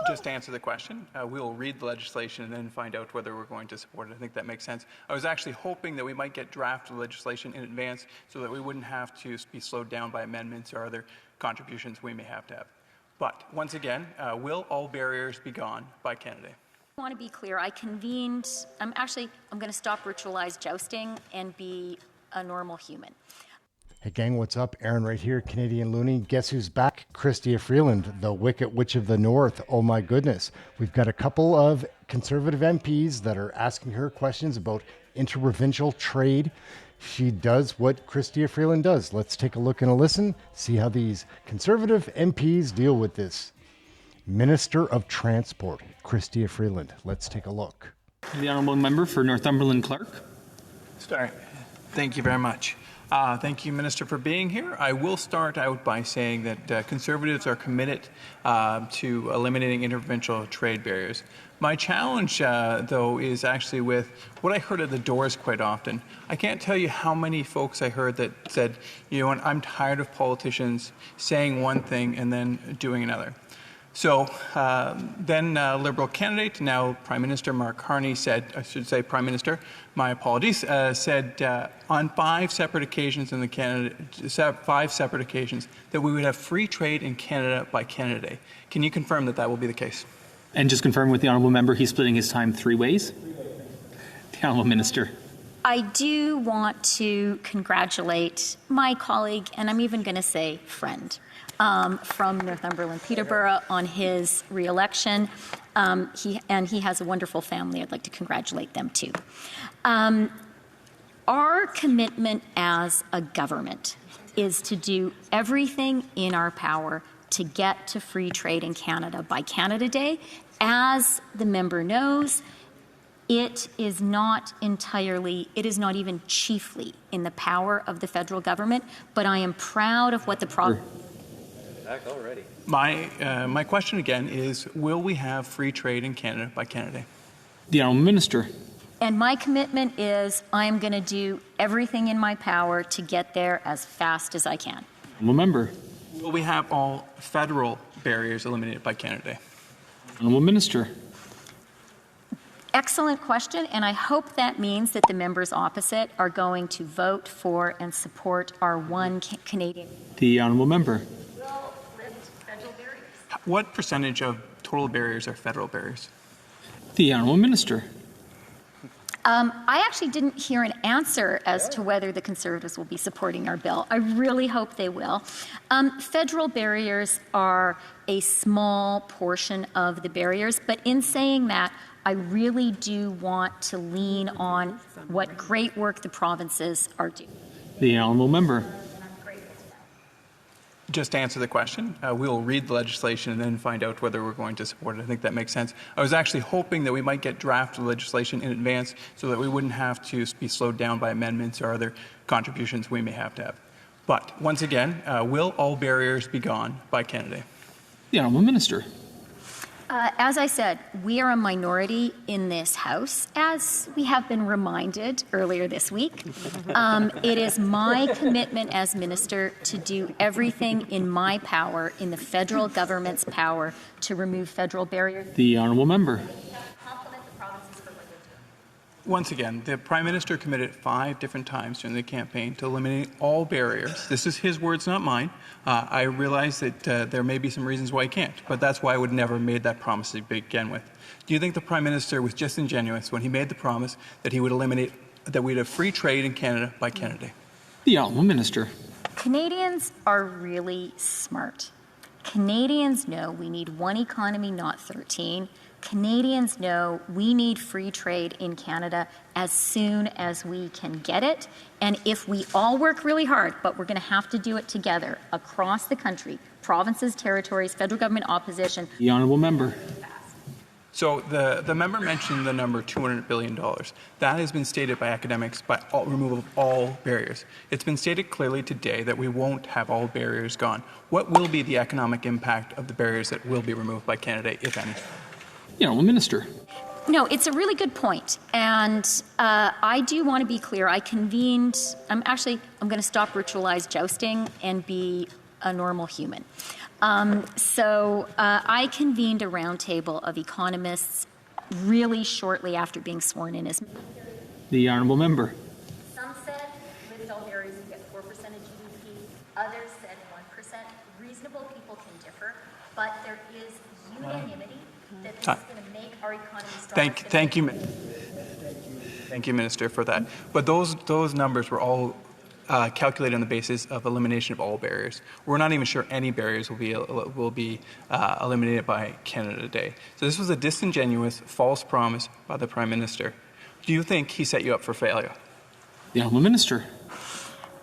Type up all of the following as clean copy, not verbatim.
Just to answer the question, we will read the legislation and then find out whether we're going to support it. I think that makes sense. I was actually hoping that we might get draft legislation in advance so that we wouldn't have to be slowed down by amendments or other contributions we may have to have. But once again, will all barriers be gone by Canada? I want to be clear. I convened, I'm going to stop ritualized jousting and be a normal human. Hey gang, what's up? Aaron right here, Canadian Looney. Guess who's back? Freeland, the Wicked Witch of the North. Oh my goodness. We've got a couple of Conservative MPs that are asking her questions about interprovincial trade. She does what Freeland does. Let's take a look and a listen, see how these Conservative MPs deal with this. Minister of Transport, Freeland. Let's take a look. The Honourable Member for Northumberland Clark. Sorry. Thank you very much. Thank you, Minister, for being here. I will start out by saying that Conservatives are committed to eliminating interprovincial trade barriers. My challenge, though, is actually with what I heard at the doors quite often. I can't tell you how many folks I heard that said, you know, I'm tired of politicians saying one thing and then doing another. So then Liberal candidate, now Prime Minister Mark Carney said, I should say Prime Minister, my apologies, said on 5 separate occasions in the 5 separate occasions that we would have free trade in Canada by Canada Day. Can you confirm that that will be the case? And just confirm with the Honourable Member, he's splitting his time 3 ways? The Honourable Minister. I do want to congratulate my colleague, and I'm even going to say friend, from Northumberland, Peterborough, on his re-election. He has a wonderful family. I'd like to congratulate them too. Our commitment as a government is to do everything in our power to get to free trade in Canada by Canada Day. As the member knows, it is not even chiefly in the power of the federal government, but I am proud of what the province. Already. My question again is, will we have free trade in Canada by Canada Day? The Honourable Minister. And my commitment is I am going to do everything in my power to get there as fast as I can. Honourable Member. Will we have all federal barriers eliminated by Canada Day? Honourable Minister. Excellent question, and I hope that means that the members opposite are going to vote for and support our one Canadian. The Honourable Member. What percentage of total barriers are federal barriers? The Honourable Minister. I actually didn't hear an answer as to whether the Conservatives will be supporting our bill. I really hope they will. Federal barriers are a small portion of the barriers, but in saying that, I really do want to lean on what great work the provinces are doing. The Honourable Member. Just to answer the question, we will read the legislation and then find out whether we're going to support it. I think that makes sense. I was actually hoping that we might get draft legislation in advance so that we wouldn't have to be slowed down by amendments or other contributions we may have to have. But once again, will all barriers be gone by Canada Day? The Honourable Minister. As I said, we are a minority in this House, as we have been reminded earlier this week. It is my commitment as Minister to do everything in my power, in the federal government's power, to remove federal barriers. The Honourable Member. Once again, the Prime Minister committed 5 different times during the campaign to eliminate all barriers. This is his words, not mine. I realize that there may be some reasons why he can't, but that's why I would never have made that promise to begin with. Do you think the Prime Minister was just ingenuous when he made the promise that he would eliminate, that we'd have free trade in Canada by Canada Day? The Honourable Minister. Canadians are really smart. Canadians know we need one economy, not 13. Canadians know we need free trade in Canada as soon as we can get it. And if we all work really hard, but we're going to have to do it together across the country, provinces, territories, federal government, opposition. The Honourable Member. So the member mentioned the number $200 billion. That has been stated by academics by removal of all barriers. It's been stated clearly today that we won't have all barriers gone. What will be the economic impact of the barriers that will be removed by Canada, if any? The Honourable Minister. No, it's a really good point. And I do want to be clear. I convened, I'm going to stop ritualized jousting and be a normal human. I convened a roundtable of economists really shortly after being sworn in as. The honourable member. Some said lift all barriers and get 4% of GDP. Others said 1%. Reasonable people can differ, but there is unanimity that this is going to make our economy stronger. Thank you, Minister, for that. But those numbers were all calculated on the basis of elimination of all barriers. We're not even sure any barriers will be eliminated by Canada Day. So this was a disingenuous, false promise by the Prime Minister. Do you think he set you up for failure? The honourable minister.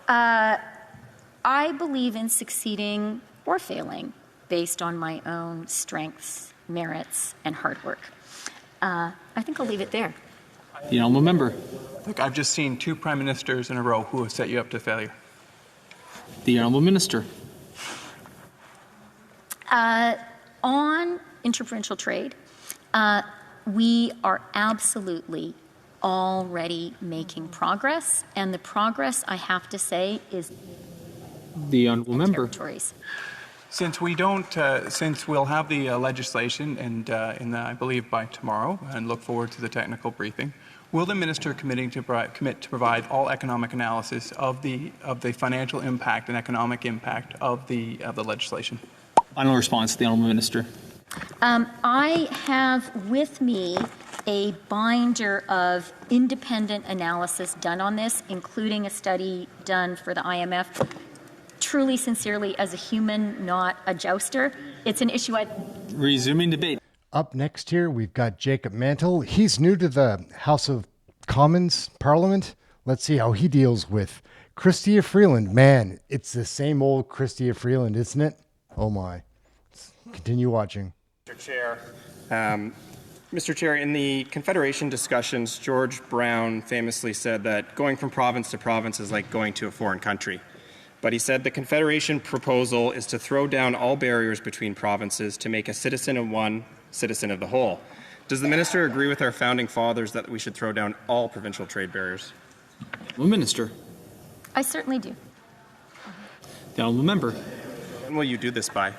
I believe in succeeding or failing based on my own strengths, merits, and hard work. I think I'll leave it there. The honourable member. Look, I've just seen 2 Prime Ministers in a row who have set you up to failure. The honourable minister. On interprovincial trade, we are absolutely already making progress, and the progress, I have to say, is The honourable member. territories. Since we don't, since we'll have the legislation and I believe by tomorrow, and look forward to the technical briefing, will the minister commit to provide all economic analysis of the financial impact and economic impact of the legislation? Final response, the honourable minister. I have with me a binder of independent analysis done on this, including a study done for the IMF. Truly, sincerely, as a human, not a jouster, it's an issue Resuming debate. Up next here, we've got Jacob Mantle. He's new to the House of Commons Parliament. Let's see how he deals with Chrystia Freeland. Man, it's the same old Chrystia Freeland, isn't it? Oh my. Let's continue watching. Mr. Chair. Mr. Chair, in the Confederation discussions, George Brown famously said that going from province to province is like going to a foreign country. But he said the Confederation proposal is to throw down all barriers between provinces to make a citizen of one, citizen of the whole. Does the minister agree with our founding fathers that we should throw down all provincial trade barriers? The minister. I certainly do. The honourable member. When will you do this by?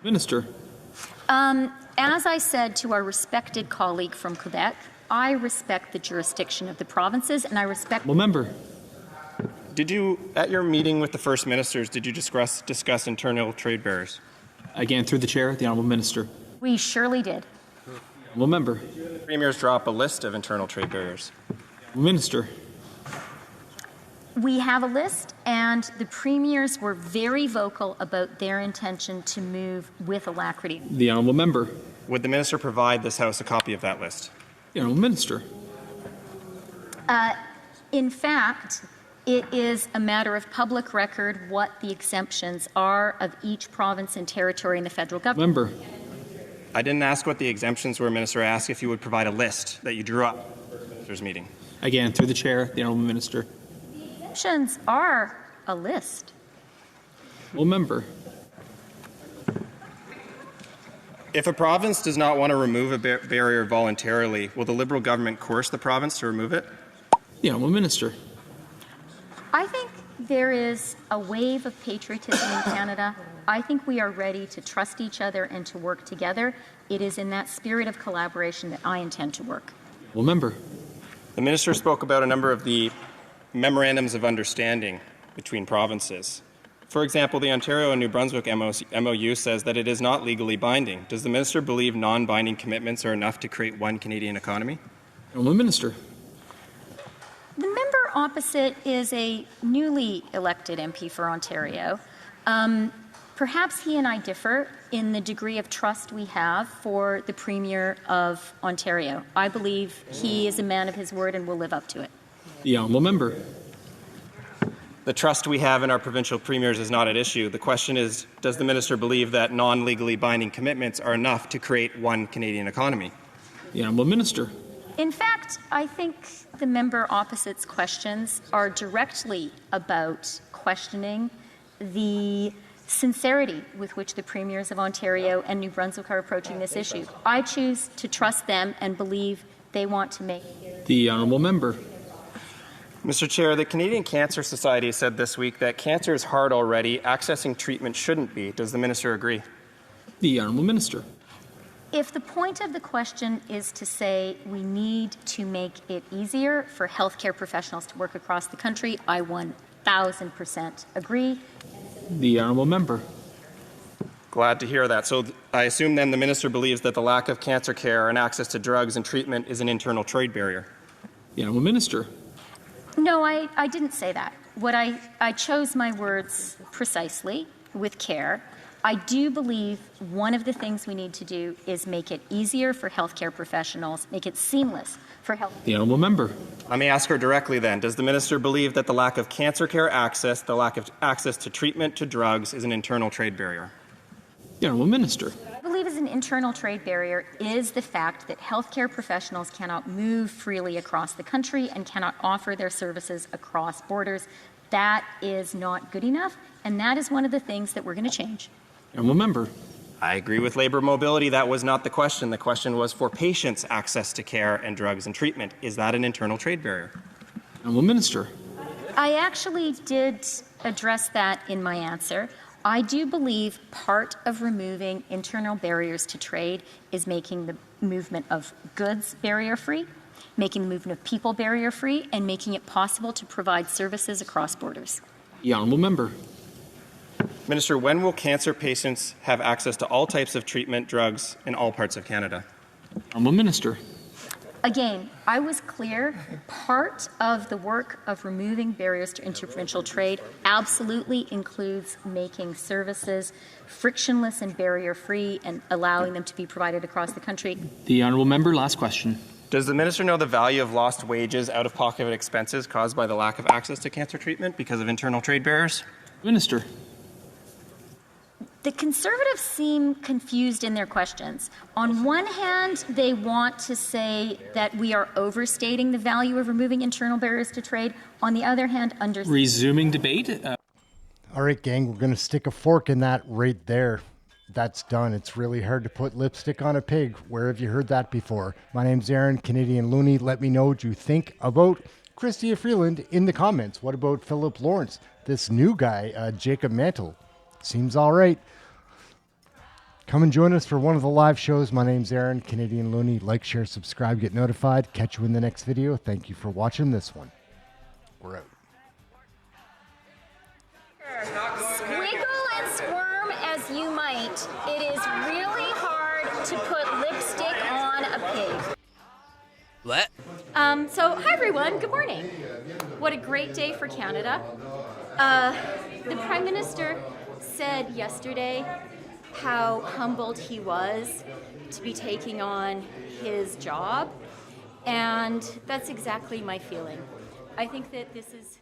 Minister. As I said to our respected colleague from Quebec, I respect the jurisdiction of the provinces, and I respect. Honourable member. Did you, at your meeting with the First Ministers, did you discuss internal trade barriers? Again, through the chair, the honourable minister. We surely did. Honourable member. Premiers draw up a list of internal trade barriers. Minister. We have a list, and the premiers were very vocal about their intention to move with alacrity. The honourable member. Would the minister provide this House a copy of that list? The honourable minister. In fact, it is a matter of public record what the exemptions are of each province and territory in the federal government. Member. I didn't ask what the exemptions were, Minister. I asked if you would provide a list that you drew up for the ministers' meeting. Again, through the chair, the honourable minister. Exemptions are a list. Honourable member. If a province does not want to remove a barrier voluntarily, will the Liberal government coerce the province to remove it? The honourable minister. I think there is a wave of patriotism in Canada. I think we are ready to trust each other and to work together. It is in that spirit of collaboration that I intend to work. Honourable member. The minister spoke about a number of the memorandums of understanding between provinces. For example, the Ontario and New Brunswick MOU says that it is not legally binding. Does the minister believe non-binding commitments are enough to create one Canadian economy? Honourable minister. The member opposite is a newly elected MP for Ontario. Perhaps he and I differ in the degree of trust we have for the Premier of Ontario. I believe he is a man of his word and will live up to it. The honourable member. The trust we have in our provincial premiers is not at issue. The question is, does the minister believe that non-legally binding commitments are enough to create one Canadian economy? The honourable minister. In fact, I think the member opposite's questions are directly about questioning the sincerity with which the premiers of Ontario and New Brunswick are approaching this issue. I choose to trust them and believe they want to make. The honourable member. Mr. Chair, the Canadian Cancer Society said this week that cancer is hard already. Accessing treatment shouldn't be. Does the minister agree? The Honourable Minister. If the point of the question is to say we need to make it easier for healthcare professionals to work across the country, I 1,000% agree. The Honourable Member. Glad to hear that. So I assume then the minister believes that the lack of cancer care and access to drugs and treatment is an internal trade barrier. The Honourable Minister. No, I didn't say that. I chose my words precisely with care. I do believe one of the things we need to do is make it easier for healthcare professionals, make it seamless for health. The Honourable Member. Let me ask her directly then. Does the minister believe that the lack of cancer care access, the lack of access to treatment, to drugs, is an internal trade barrier? The Honourable Minister. I believe is an internal trade barrier is the fact that healthcare professionals cannot move freely across the country and cannot offer their services across borders. That is not good enough, and that is one of the things that we're going to change. Honourable Member. I agree with labor mobility. That was not the question. The question was for patients' access to care and drugs and treatment. Is that an internal trade barrier? Honourable Minister. I actually did address that in my answer. I do believe part of removing internal barriers to trade is making the movement of goods barrier-free, making the movement of people barrier-free, and making it possible to provide services across borders. The Honourable Member. Minister, when will cancer patients have access to all types of treatment, drugs, in all parts of Canada? Honourable Minister. Again, I was clear. Part of the work of removing barriers to interprovincial trade absolutely includes making services frictionless and barrier-free and allowing them to be provided across the country. The Honourable Member, last question. Does the minister know the value of lost wages, out-of-pocket expenses caused by the lack of access to cancer treatment because of internal trade barriers? Minister. The Conservatives seem confused in their questions. On one hand, they want to say that we are overstating the value of removing internal barriers to trade. On the other hand, Resuming debate. All right, gang, we're going to stick a fork in that right there. That's done. It's really hard to put lipstick on a pig. Where have you heard that before? My name's Aaron, Canadian Looney. Let me know what you think about Chrystia Freeland in the comments. What about Philip Lawrence? This new guy, Jacob Mantle. Seems all right. Come and join us for one of the live shows. My name's Aaron, Canadian Looney. Like, share, subscribe, get notified. Catch you in the next video. Thank you for watching this one. We're out. Squiggle and squirm as you might, it is really hard to put lipstick on a pig. What? Hi everyone, good morning. What a great day for Canada. The Prime Minister said yesterday how humbled he was to be taking on his job, and that's exactly my feeling. I think that this is